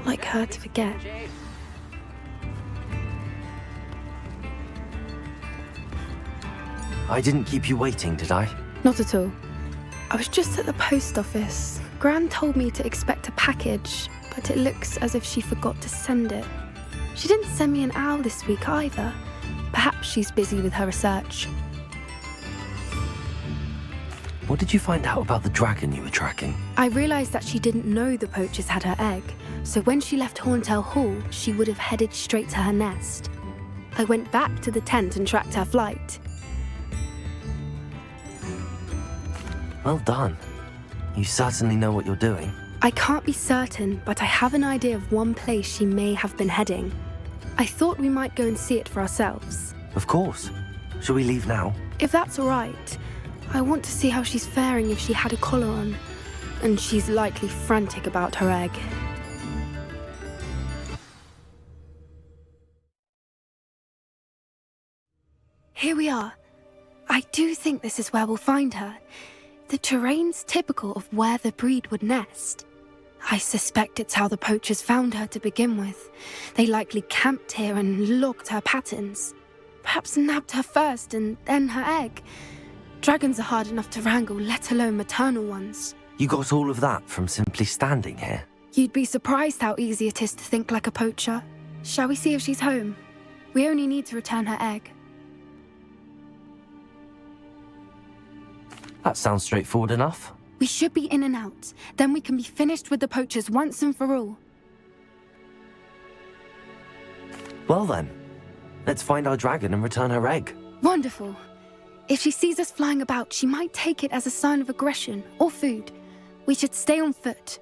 not like her to forget. I didn't keep you waiting, did I? Not at all. I was just at the post office. Gran told me to expect a package, but it looks as if she forgot to send it. She didn't send me an owl this week either. Perhaps she's busy with her research. What did you find out about the dragon you were tracking? I realised that she didn't know the poachers had her egg, so when she left Horntail Hall, she would have headed straight to her nest. I went back to the tent and tracked her flight. Well done. You certainly know what you're doing. I can't be certain, but I have an idea of one place she may have been heading. I thought we might go and see it for ourselves. Of course. Shall we leave now? If that's all right. I want to see how she's faring if she had a collar on. And she's likely frantic about her egg. Here we are. I do think this is where we'll find her. The terrain's typical of where the breed would nest. I suspect it's how the poachers found her to begin with. They likely camped here and logged her patterns. Perhaps nabbed her first and then her egg. Dragons are hard enough to wrangle, let alone maternal ones. You got all of that from simply standing here? You'd be surprised how easy it is to think like a poacher. Shall we see if she's home? We only need to return her egg. That sounds straightforward enough. We should be in and out. Then we can be finished with the poachers once and for all. Well then, let's find our dragon and return her egg. Wonderful. If she sees us flying about, she might take it as a sign of aggression or food. We should stay on foot.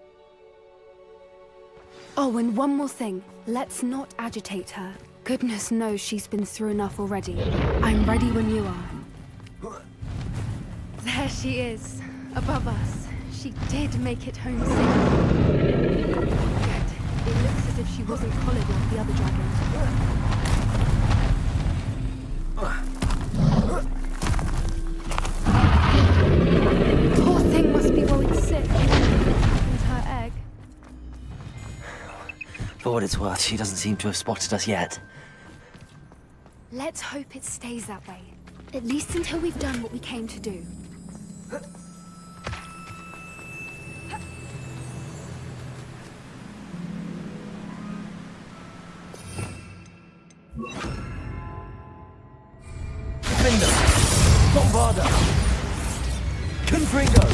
Oh, and one more thing. Let's not agitate her. Goodness knows she's been through enough already. I'm ready when you are. There she is, above us. She did make it home safe. Good. It looks as if she wasn't collared like the other dragons. Poor thing must be worried sick. And her egg. For what it's worth, she doesn't seem to have spotted us yet. Let's hope it stays that way. At least until we've done what we came to do. Defender! Bombarda! Confringo!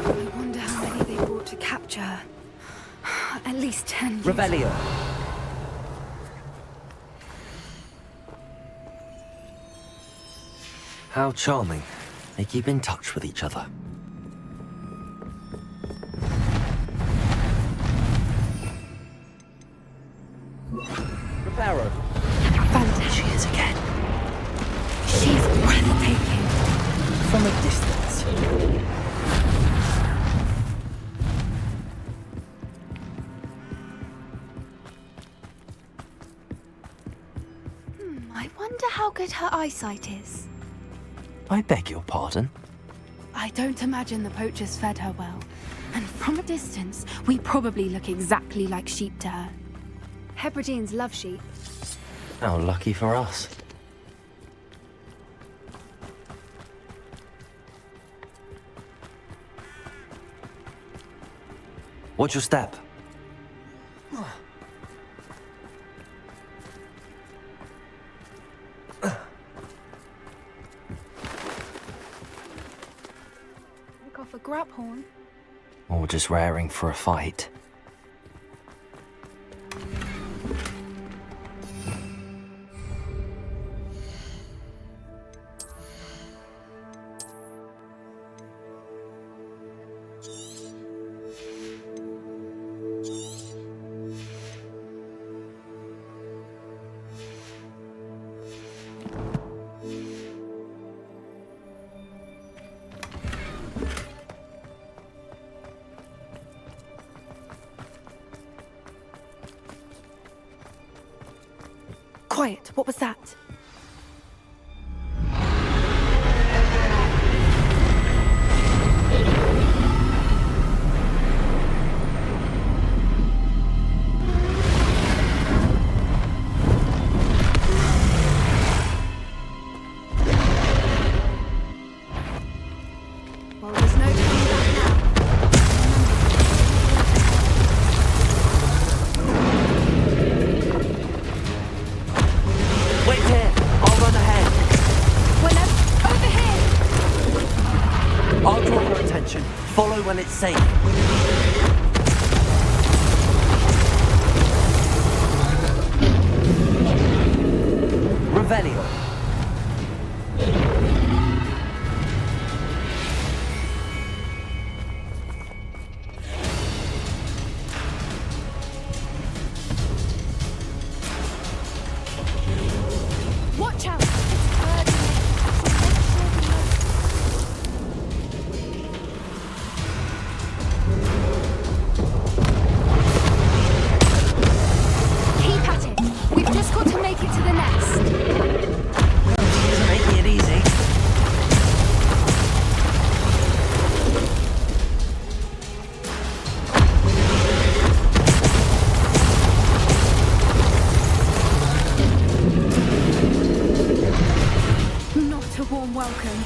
I wonder how many they brought to capture her. At least 10. Revelio! How charming. They keep in touch with each other. Reparo. Fantastic. She is again. She's breathtaking. From a distance. I wonder how good her eyesight is. I beg your pardon? I don't imagine the poachers fed her well. And from a distance, we probably look exactly like sheep to her. Hebrideans love sheep. How lucky for us. Watch your step. Look off a grab horn. Or just raring for a fight. Quiet, what was that? safe. Revelio. Watch out! It's hurting me. Keep at it. We've just got to make it to the nest. She isn't making it easy. Not a warm welcome.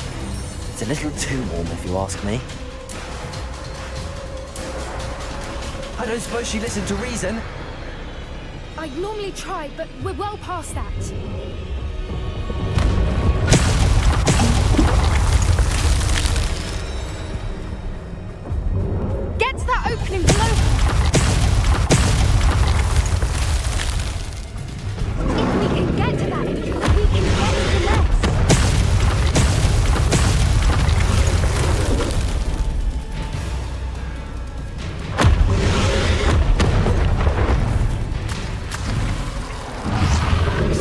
It's a little too warm, if you ask me. I don't suppose she listened to reason. I normally try, but we're well past that. Get to that opening below her. If we can get to that entrance, we can get to the nest.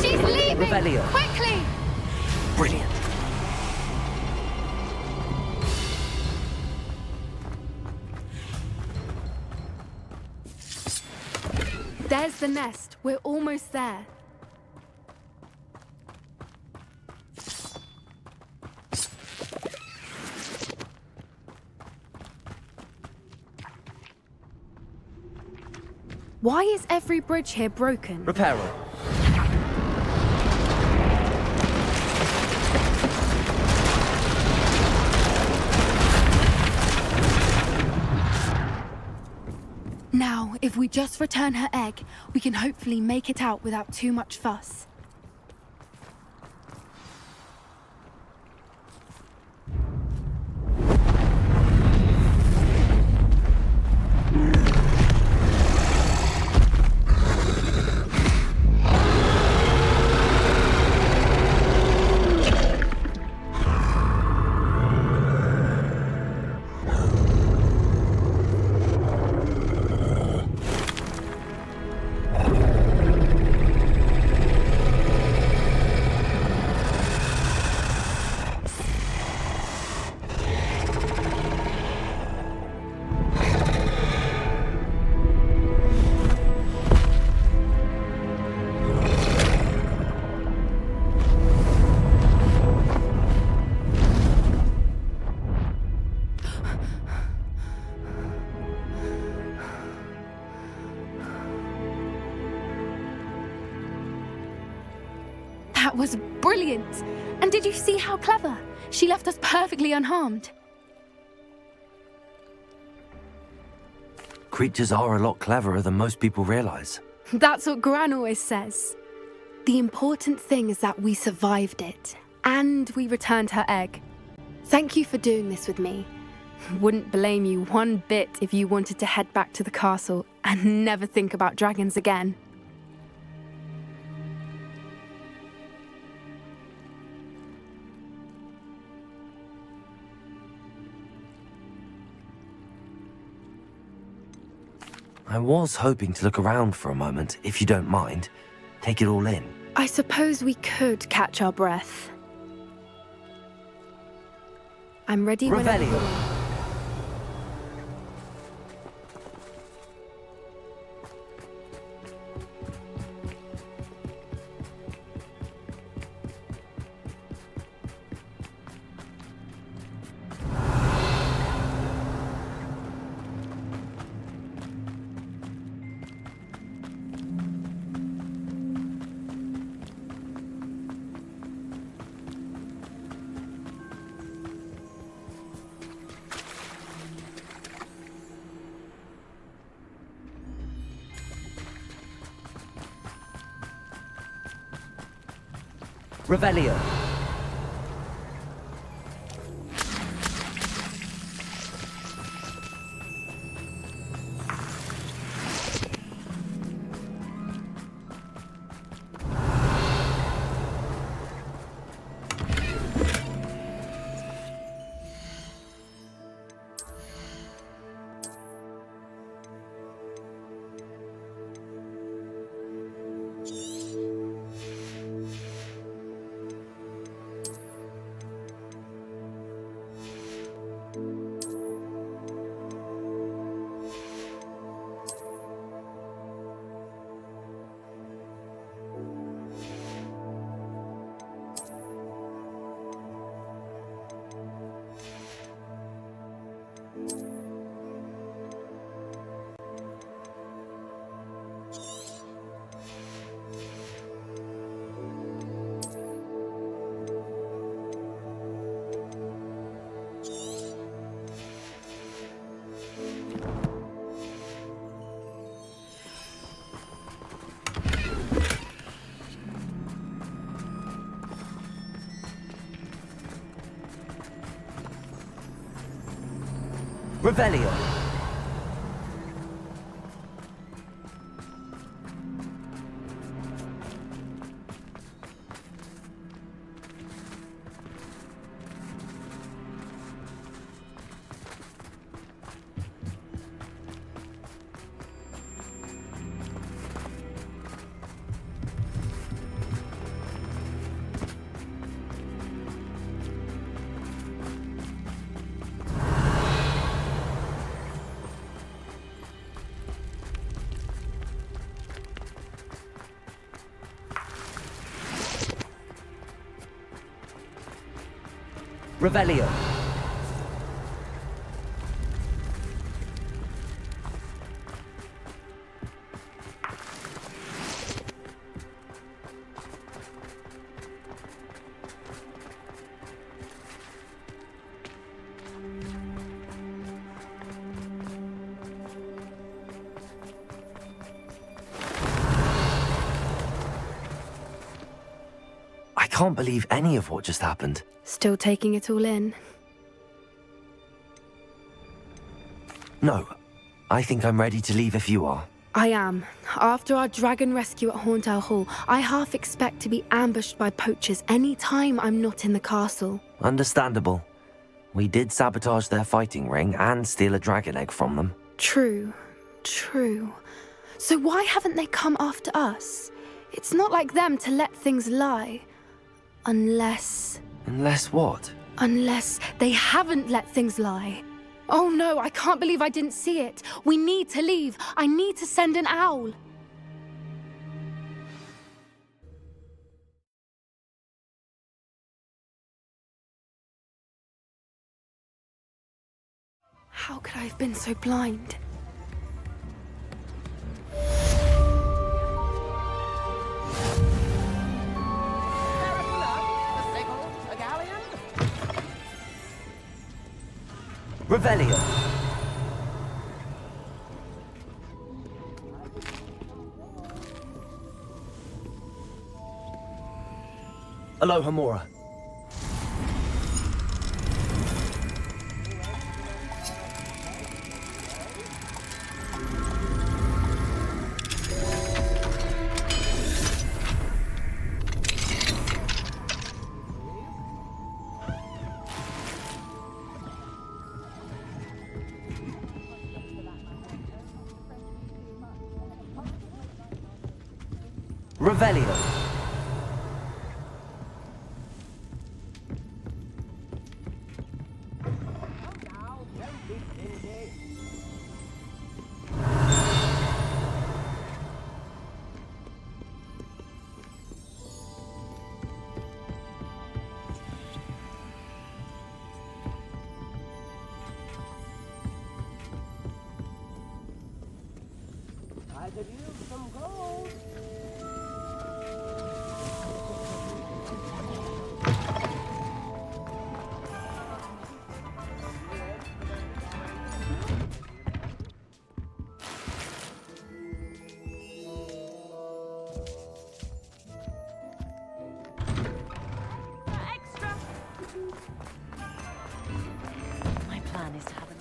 She's leaving! Revelio. Quickly! Brilliant. There's the nest. We're almost there. Why is every bridge here broken? Reparo. Now, if we just return her egg, we can hopefully make it out without too much fuss. That was brilliant! And did you see how clever? She left us perfectly unharmed. Creatures are a lot cleverer than most people realize. That's what Gran always says. The important thing is that we survived it, and we returned her egg. Thank you for doing this with me. Wouldn't blame you one bit if you wanted to head back to the castle and never think about dragons again. I was hoping to look around for a moment, if you don't mind. Take it all in. I suppose we could catch our breath. I'm ready whenever you Revelio. are. Revelio. Revelio. Revelio. I can't believe any of what just happened. Still taking it all in. No, I think I'm ready to leave if you are. I am. After our dragon rescue at Horndale Hall, I half expect to be ambushed by poachers any time I'm not in the castle. Understandable. We did sabotage their fighting ring and steal a dragon egg from them. True. So why haven't they come after us? It's not like them to let things lie. Unless what? Unless they haven't let things lie. Oh no, I can't believe I didn't see it. We need to leave. I need to send an owl. How could I have been so blind? Revelio. Aloha Mora. Revelio. I could use some gold.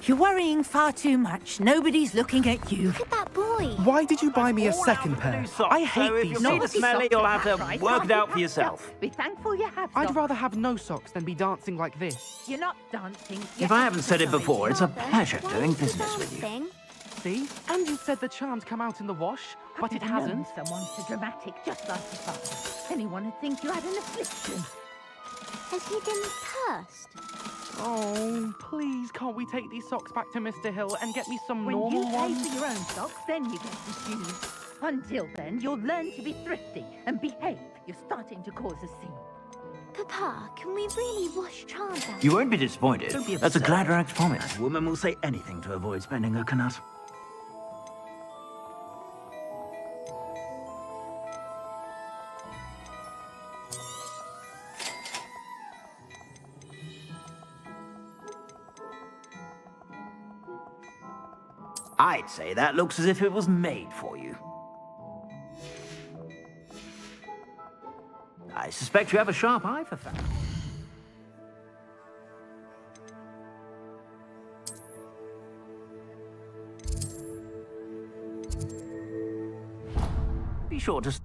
You're worrying far too much. Nobody's looking at you. Look at that boy. Why did you buy me a second pair? I hate so if these you socks. need to smell it, you'll have to work it out for yourself. Be thankful you have I'd socks. rather have no socks than be dancing like this. You're not dancing. If I haven't said it before, it's a pleasure doing business with you. Dancing? See? And you said the charms come out in the wash, but it hasn't. Someone so dramatic, just like your father. Anyone would think you had an affliction. Has he been cursed? Oh, please, can't we take these socks back to Mr. Hill and get me some When normal you pay ones? for your own socks, then you get to choose. Until then, you'll learn to be thrifty and behave. You're starting to cause a scene. Papa, can we really wash charms out? You won't be disappointed. Don't be That's a upset. Gladrax promise. That woman will say anything to avoid spending her kanut. I'd say that looks as if it was made for you. I suspect you have a sharp eye for fashion. Be sure to...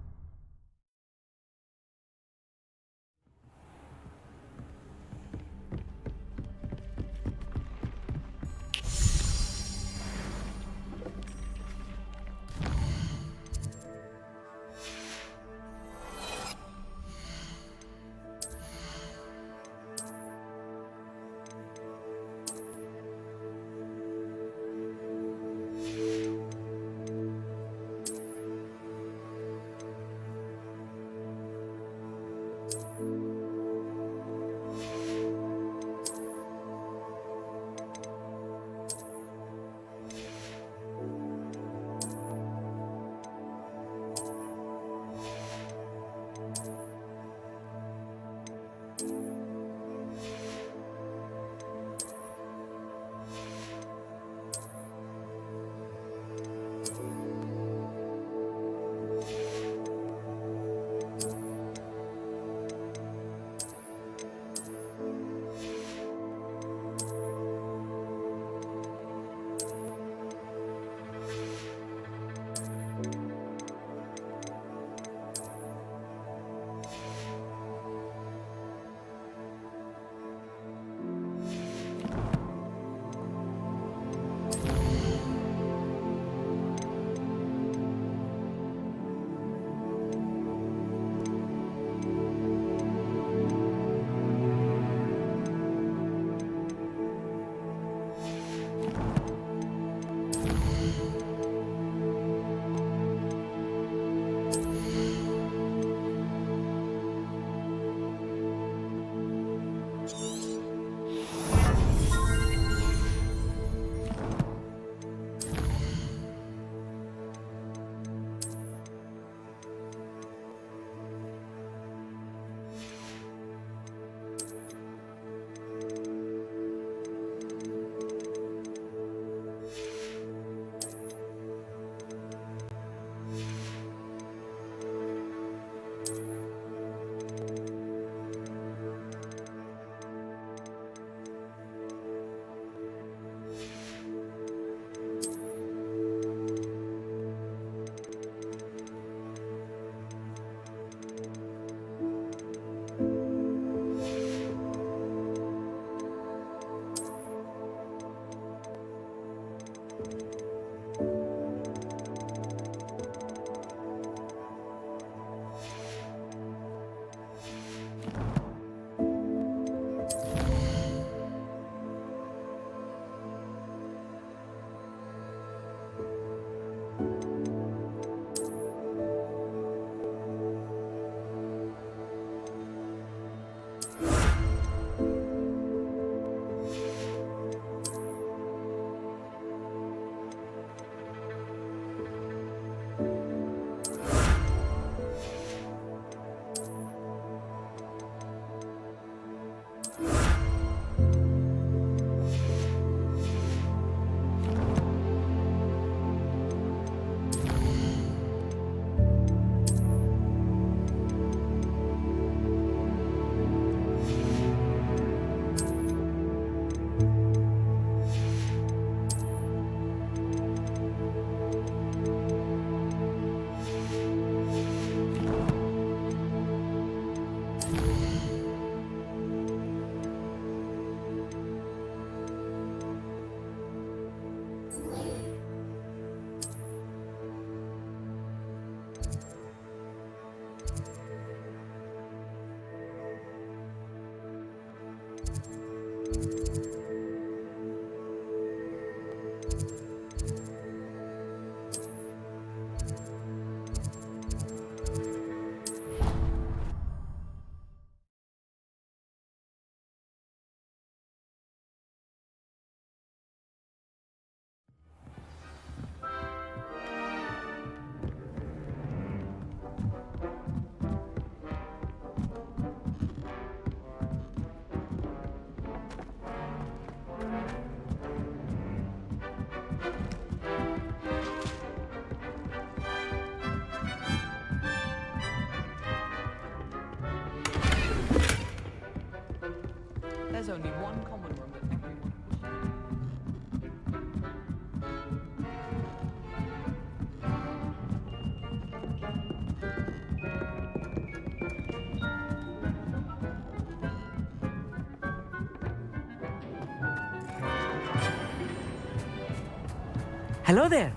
Hello there.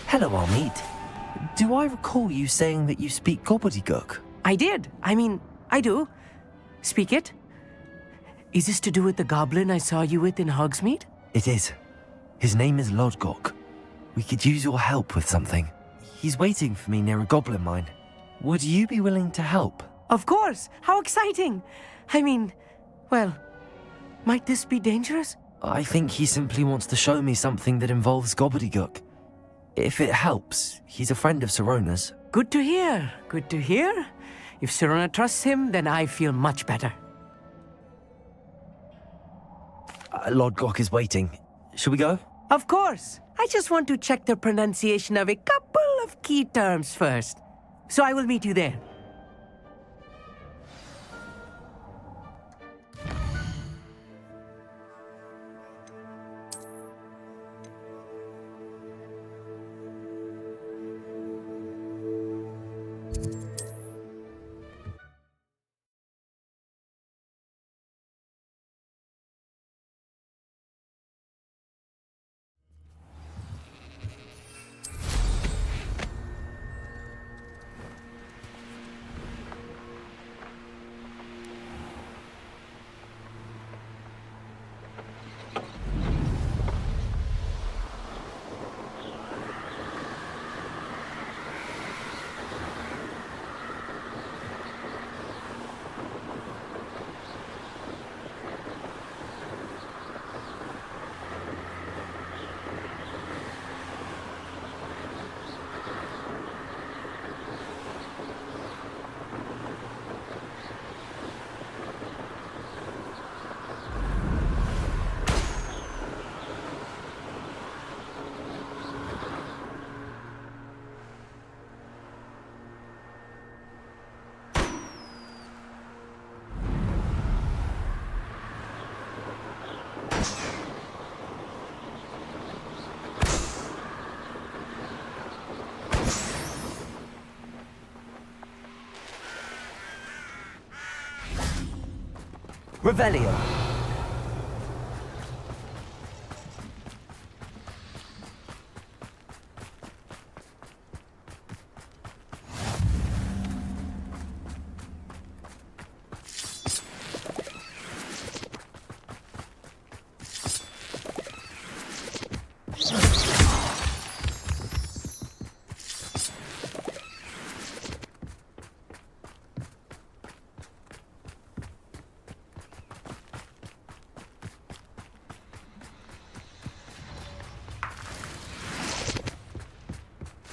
Hello, Amit. Do I recall you saying that you speak gobbledygook? I did. I do. Speak it. Is this to do with the goblin I saw you with in Hogsmeade? It is. His name is Lodgok. We could use your help with something. He's waiting for me near a goblin mine. Would you be willing to help? Of course. How exciting. Well, might this be dangerous? I think he simply wants to show me something that involves gobbledygook. If it helps, he's a friend of Sirona's. Good to hear. Good to hear. If Sirona trusts him, then I feel much better. Lodgok is waiting. Shall we go? Of course. I just want to check the pronunciation of a couple of key terms first. So I will meet you there. Revelio.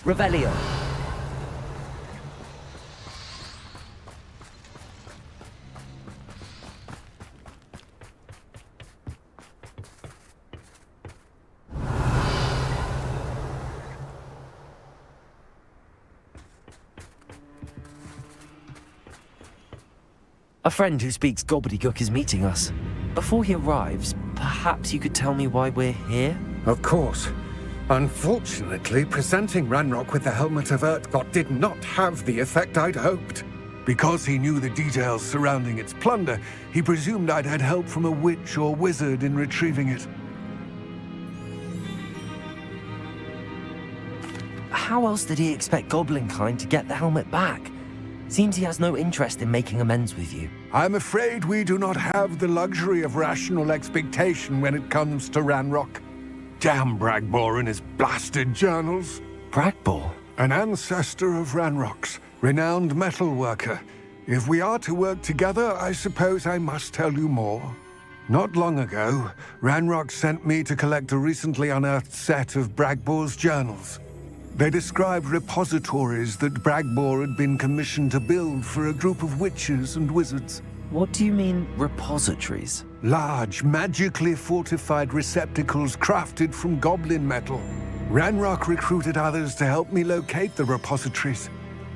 Revelio. A friend who speaks gobbledygook is meeting us. Before he arrives, perhaps you could tell me why we're here? Of course. Unfortunately, presenting Ranrok with the Helmet of Urtkot did not have the effect I'd hoped. Because he knew the details surrounding its plunder, he presumed I'd had help from a witch or wizard in retrieving it. How else did he expect Goblinkind to get the helmet back? Seems he has no interest in making amends with you. I'm afraid we do not have the luxury of rational expectation when it comes to Ranrok. Damn Bragbor and his blasted journals. Bragbor? An ancestor of Ranrock's, renowned metal worker. If we are to work together, I suppose I must tell you more. Not long ago, Ranrock sent me to collect a recently unearthed set of Bragbor's journals. They described repositories that Bragbor had been commissioned to build for a group of witches and wizards. What do you mean, repositories? Large, magically fortified receptacles crafted from goblin metal. Ranrok recruited others to help me locate the repositories.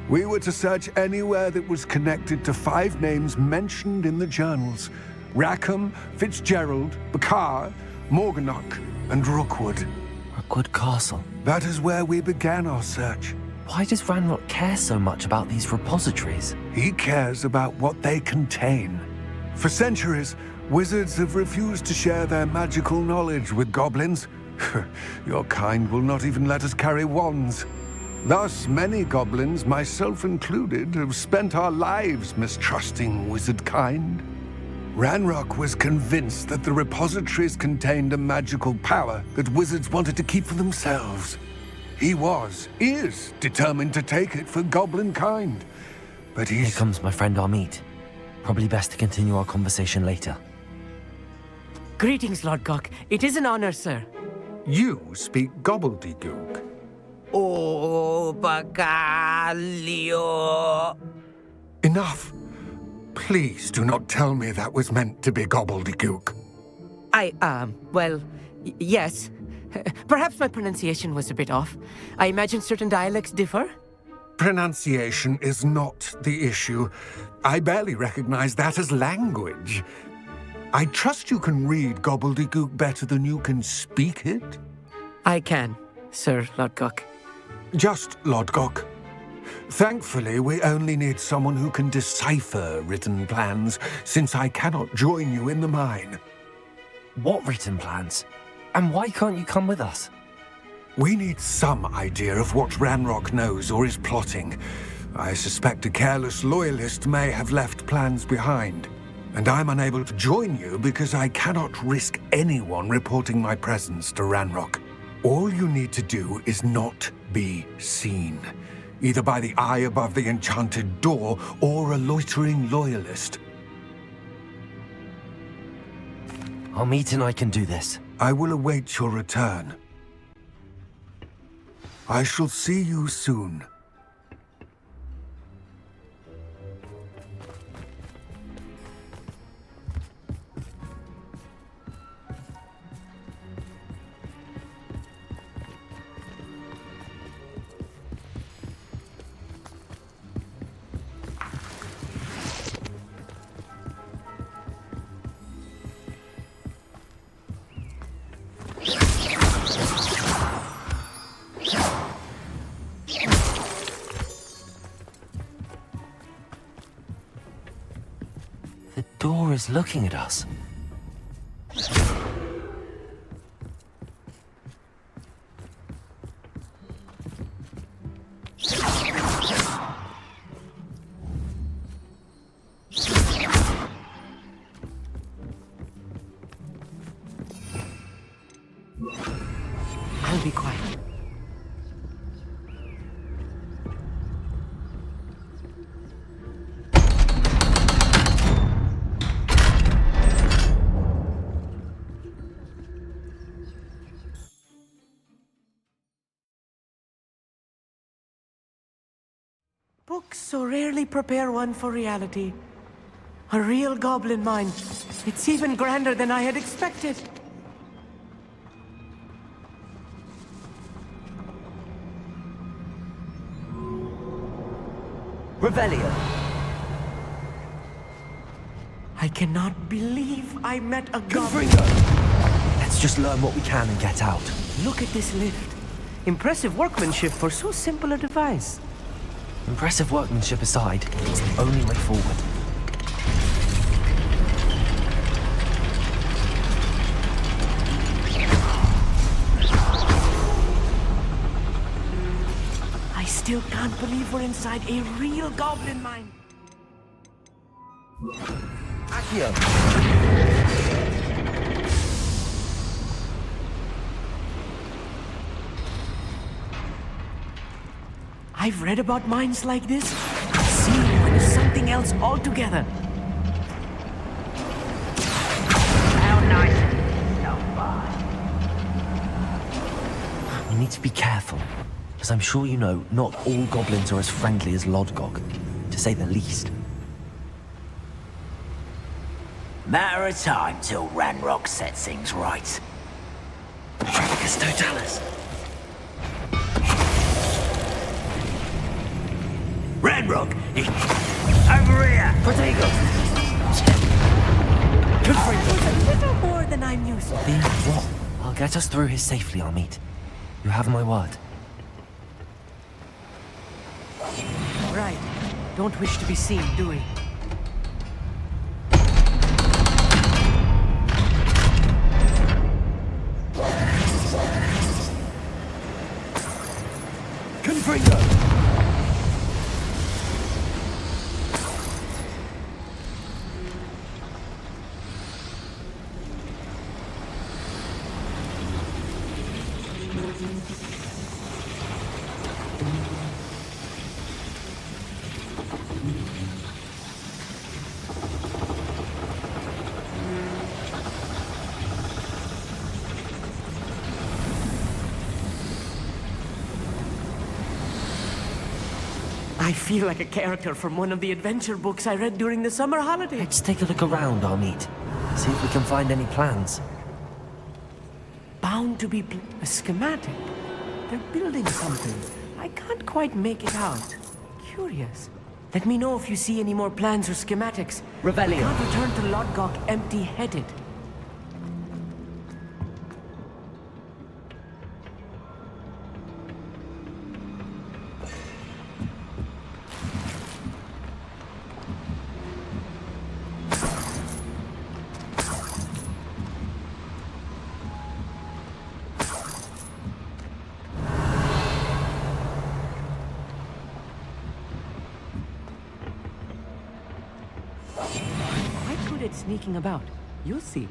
We were to search anywhere that was connected to 5 names mentioned in the journals: Rackham, Fitzgerald, Bakar, Morganach, and Rookwood. Rookwood Castle. That is where we began our search. Why does Ranrok care so much about these repositories? He cares about what they contain. For centuries, wizards have refused to share their magical knowledge with goblins. Your kind will not even let us carry wands. Thus, many goblins, myself included, have spent our lives mistrusting wizard kind. Ranrok was convinced that the repositories contained a magical power that wizards wanted to keep for themselves. He is determined to take it for goblin kind. But Here comes my friend Amit. Probably best to continue our conversation later. Greetings, Lord Gok. It is an honor, sir. You speak gobbledygook. Oh, Bacalio. Enough. Please do not tell me that was meant to be gobbledygook. Yes. Perhaps my pronunciation was a bit off. I imagine certain dialects differ. Pronunciation is not the issue. I barely recognize that as language. I trust you can read gobbledygook better than you can speak it? I can, Sir Lord Gok. Just Lord Gok. Thankfully, we only need someone who can decipher written plans, since I cannot join you in the mine. What written plans? And why can't you come with us? We need some idea of what Ranrok knows or is plotting. I suspect a careless loyalist may have left plans behind. And I'm unable to join you because I cannot risk anyone reporting my presence to Ranrok. All you need to do is not be seen, either by the eye above the enchanted door or a loitering loyalist. Amit and I can do this. I will await your return. I shall see you soon. The door is looking at us. I'll be quiet. Books so rarely prepare one for reality. A real goblin mind. It's even grander than I had expected. Revelio. I cannot believe I met a goblin. Let's just learn what we can and get out. Look at this lift. Impressive workmanship for so simple a device. Impressive workmanship aside, it's the only way forward. I still can't believe we're inside a real goblin mine. Zaqiell. I've read about mines like this. Seeing one is something else altogether. How nice. How fine. We need to be careful, as I'm sure you know, not all goblins are as friendly as Lodgok, to say the least. Matter of time till Ranrok sets things right. Trafficus Totalis. Ranrok! Over here! Protego! A little more than I'm used to. Being what? I'll get us through here safely, Amit. You have my word. Right. Don't wish to be seen, do we? I feel like a character from one of the adventure books I read during the summer holiday. Let's take a look around, Armeet. See if we can find any plans. Bound to be a schematic. They're building something. I can't quite make it out. Curious. Let me know if you see any more plans or schematics. Revelio. Can't return to Lodgok empty-headed. Quite good at sneaking about. You'll see.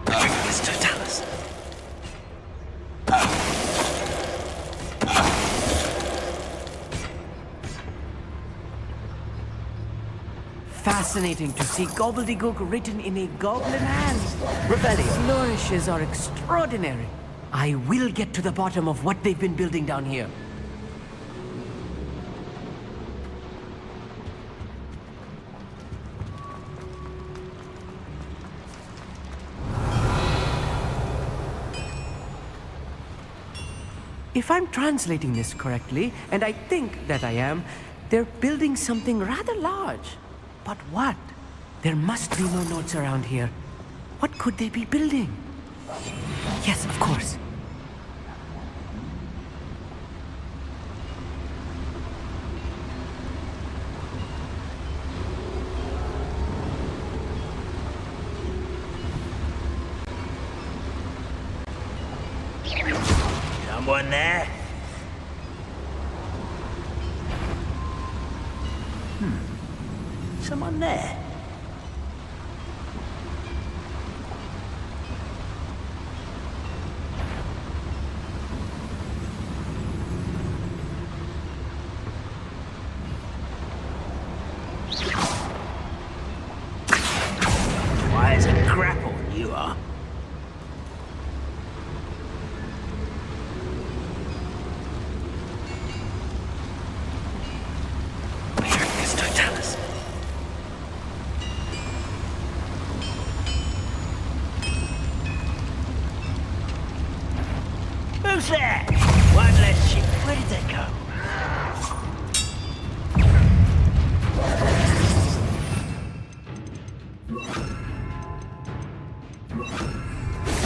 It's Totalis. Fascinating to see gobbledygook written in a goblin hand. Revelio. Flourishes are extraordinary. I will get to the bottom of what they've been building down here. If I'm translating this correctly, and I think that I am, they're building something rather large. But what? There must be more notes around here. What could they be building? Yes, of course. Someone there? Someone there? Why is it grapple you are? It's Totalis. Who's there? One less ship. Where did they go?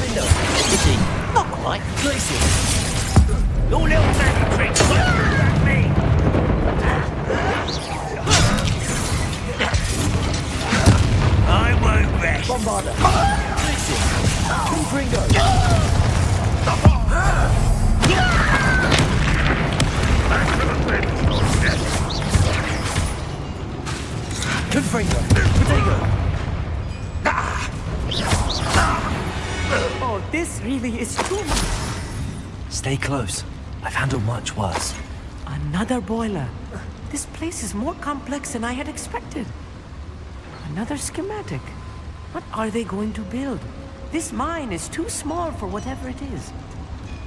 Window. Kitty. Not quite. Places. Your little magic tricks won't hurt me. I won't rest. Bombarder. Places. Confringo. Confringo. Potato. Oh, this really is too much. Stay close. I've handled much worse. Another boiler. This place is more complex than I had expected. Another schematic. What are they going to build? This mine is too small for whatever it is.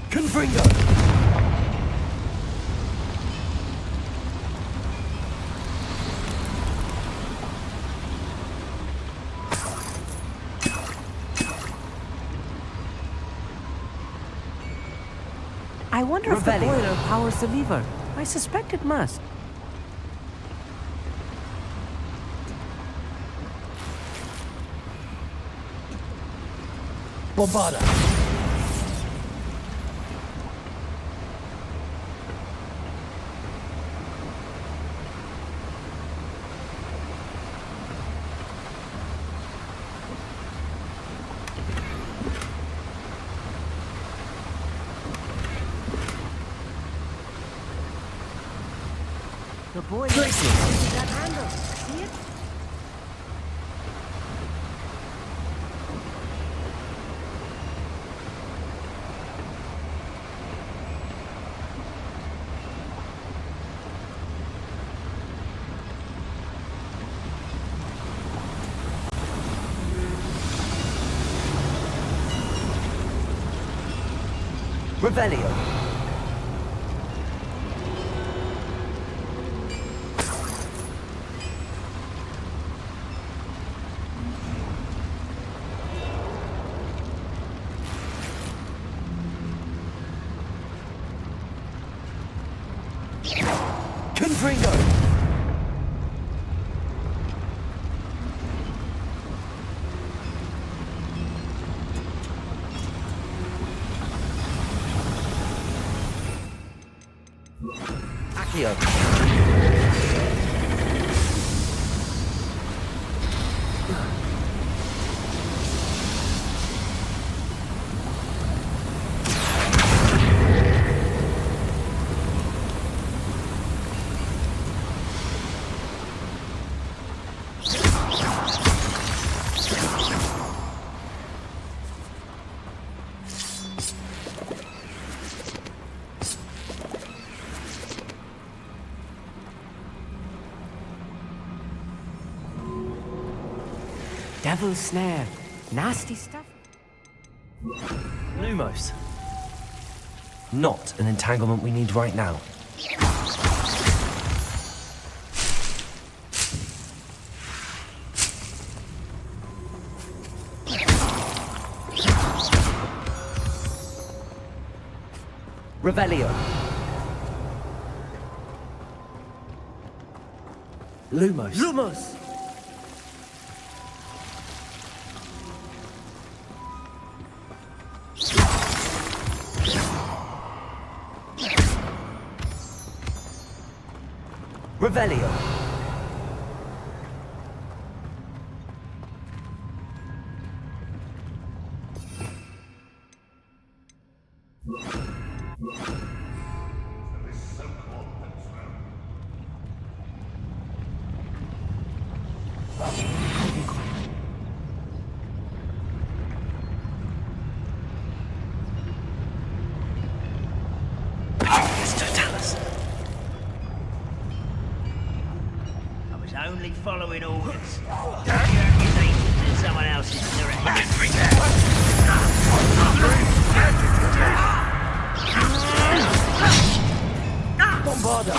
Confringo. I wonder if the boiler powers the lever. I suspect it must. Bombarder. The boiler uses that handle. See it? Revelio. Confringo! Zaqiell. Devil's snare. Nasty stuff. Lumos. Not an entanglement we need right now. Revelio. Lumos. Lumos. Revelio. Only following orders. Don't your accusations in someone else's direction. Bombarda!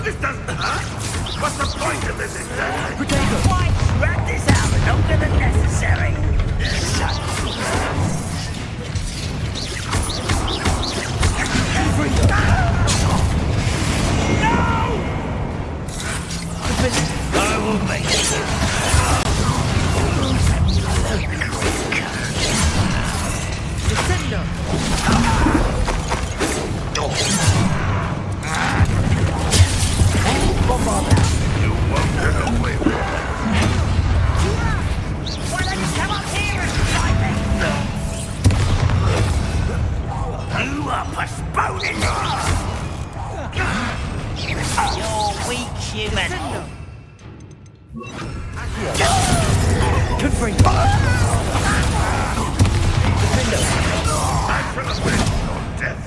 This doesn't hurt! What's the point of this exactly? Protego! Why drag this out longer than necessary? I will make You won't get away with it. Why don't you come up here and fight me? You are postponing. You're weak, human. Confringo! I shall avenge your death.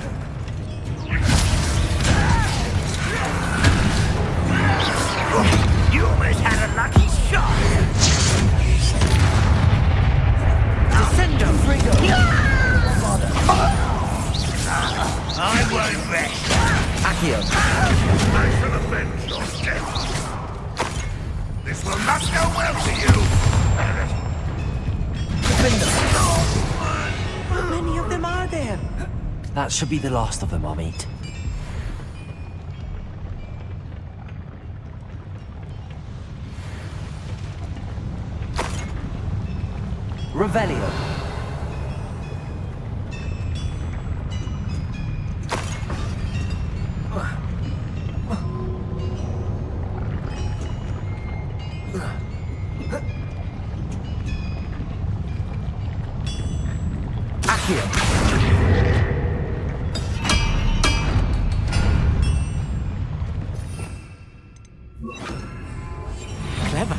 You almost had a lucky shot. Descendo. I won't rest. Zaqiell. I shall avenge your death. This will not go well for you. How many of them are there? That should be the last of them, I'll meet. Revelio. Clever.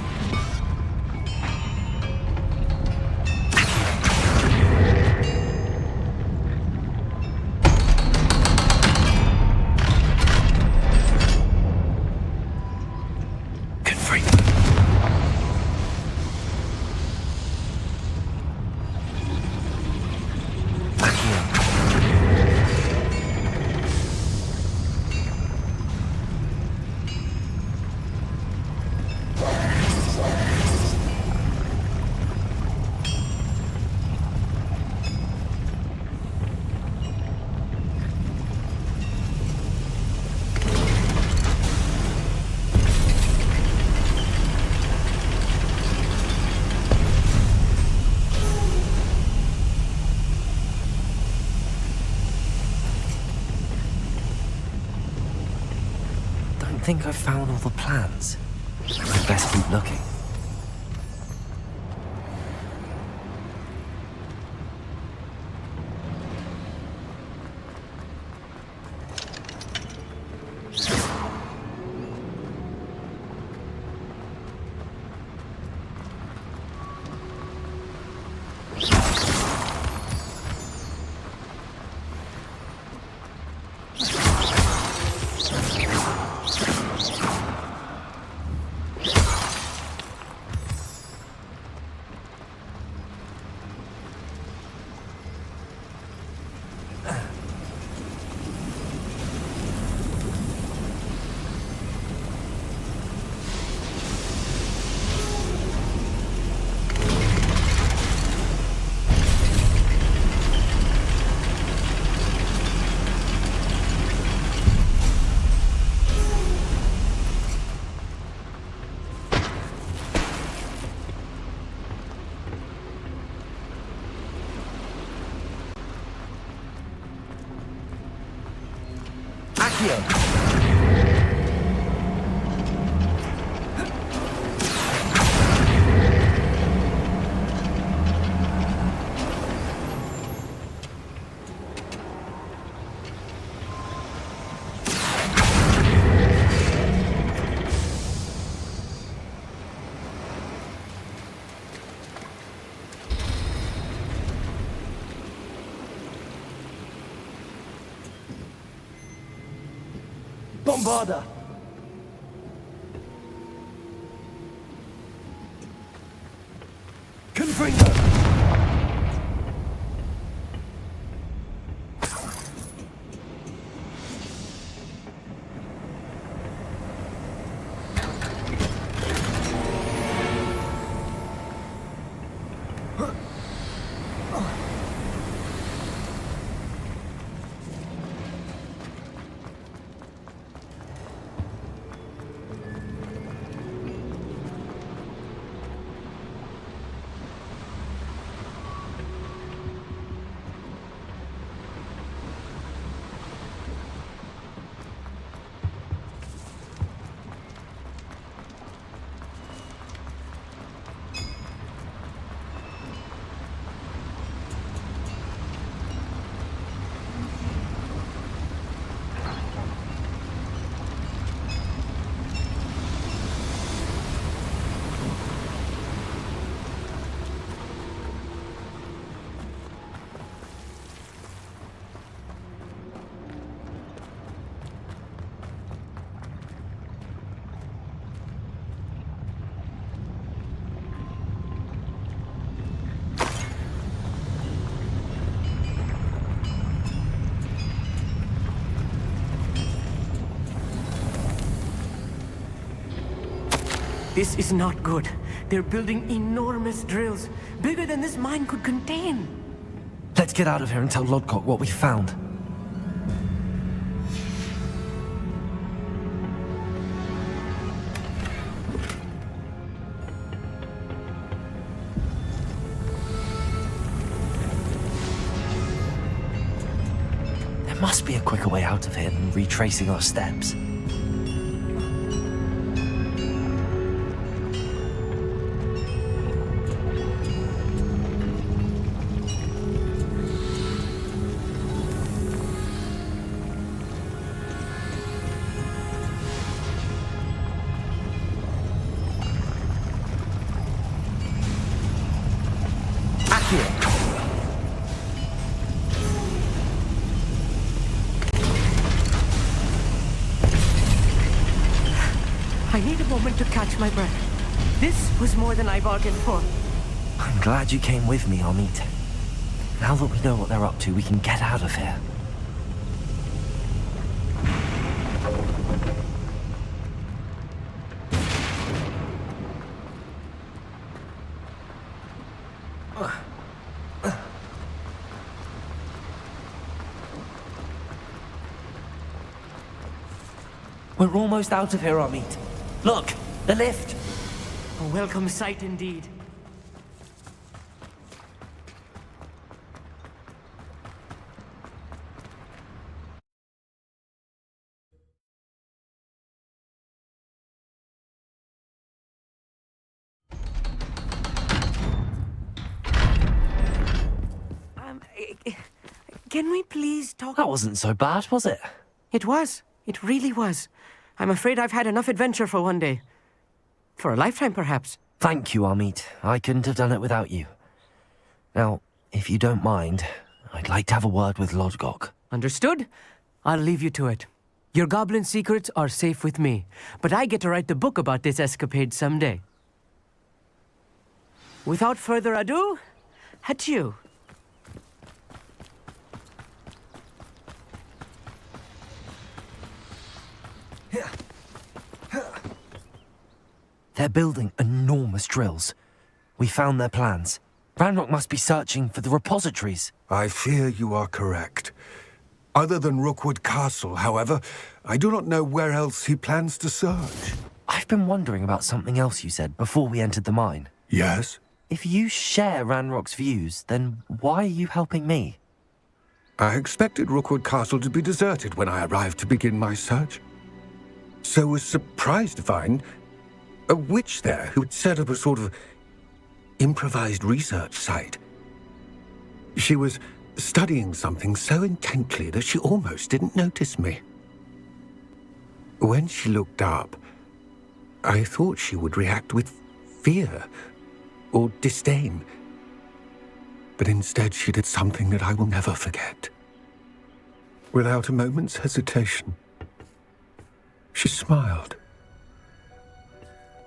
don't think I've found all the plans. I'd best keep looking. Zaqiell! Bombarda! Confringo! This is not good. They're building enormous drills, bigger than this mine could contain. Let's get out of here and tell Lodgok what we found. There must be a quicker way out of here than retracing our steps. I need a moment to catch my breath. This was more than I bargained for. I'm glad you came with me, Amit. Now that we know what they're up to, we can get out of here. We're almost out of here, Amit. Look, the lift. A welcome sight indeed. can we please talk? That wasn't so bad, was it? It was. It really was. I'm afraid I've had enough adventure for one day. For a lifetime, perhaps. Thank you, Amit. I couldn't have done it without you. Now, if you don't mind, I'd like to have a word with Lodgok. Understood? I'll leave you to it. Your goblin secrets are safe with me, but I get to write the book about this escapade someday. Without further ado, adieu. They're building enormous drills. We found their plans. Ranrok must be searching for the repositories. I fear you are correct. Other than Rookwood Castle, however, I do not know where else he plans to search. I've been wondering about something else you said before we entered the mine. Yes? If you share Ranrock's views, then why are you helping me? I expected Rookwood Castle to be deserted when I arrived to begin my search. So was surprised to find a witch there who had set up a sort of improvised research site. She was studying something so intently that she almost didn't notice me. When she looked up, I thought she would react with fear or disdain. But instead she did something that I will never forget. Without a moment's hesitation, she smiled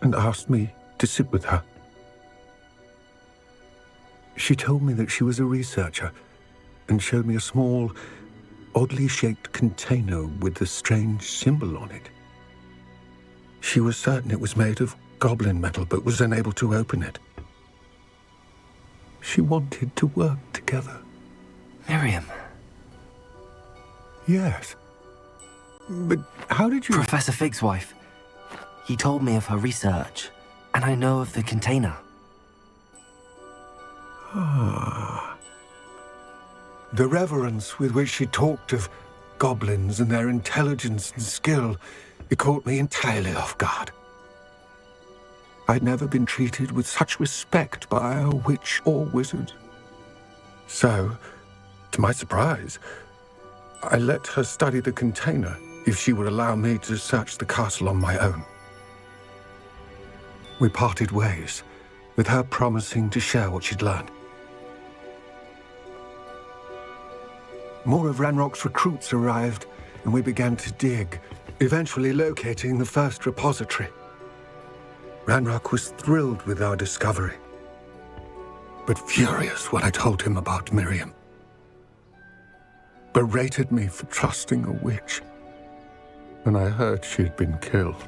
and asked me to sit with her. She told me that she was a researcher and showed me a small, oddly shaped container with a strange symbol on it. She was certain it was made of goblin metal, but was unable to open it. She wanted to work together. Miriam. Yes. But how did you... Professor Fig's wife. He told me of her research, and I know of the container. Ah. The reverence with which she talked of goblins and their intelligence and skill, it caught me entirely off guard. I'd never been treated with such respect by a witch or wizard. So, to my surprise, I let her study the container if she would allow me to search the castle on my own. We parted ways, with her promising to share what she'd learned. More of Ranrock's recruits arrived, and we began to dig, eventually locating the first repository. Ranrok was thrilled with our discovery, but furious when I told him about Miriam. Berated me for trusting a witch, and I heard she had been killed.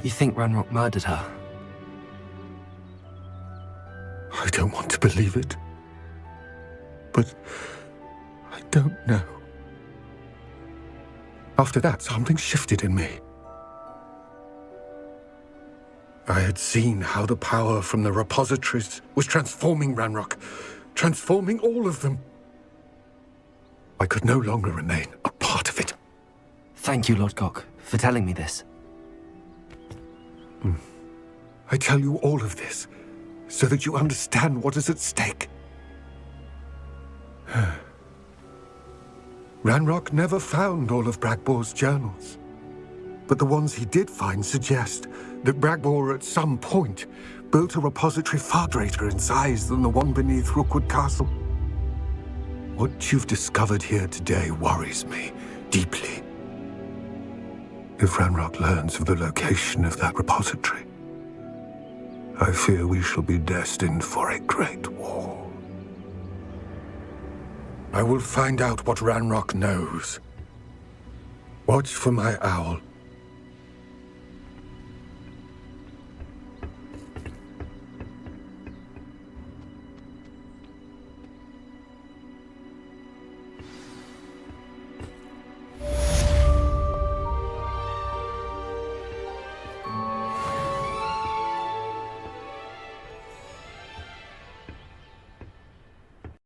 You think Ranrok murdered her? I don't want to believe it, but I don't know. After that, something shifted in me. I had seen how the power from the repositories was transforming Ranrok, transforming all of them. I could no longer remain a part of it. Thank you, Lodgok, for telling me this. I tell you all of this so that you understand what is at stake. Ranrok never found all of Bragbor's journals, but the ones he did find suggest that Bragbor at some point built a repository far greater in size than the one beneath Rookwood Castle. What you've discovered here today worries me deeply. If Ranrok learns of the location of that repository, I fear we shall be destined for a great war. I will find out what Ranrok knows. Watch for my owl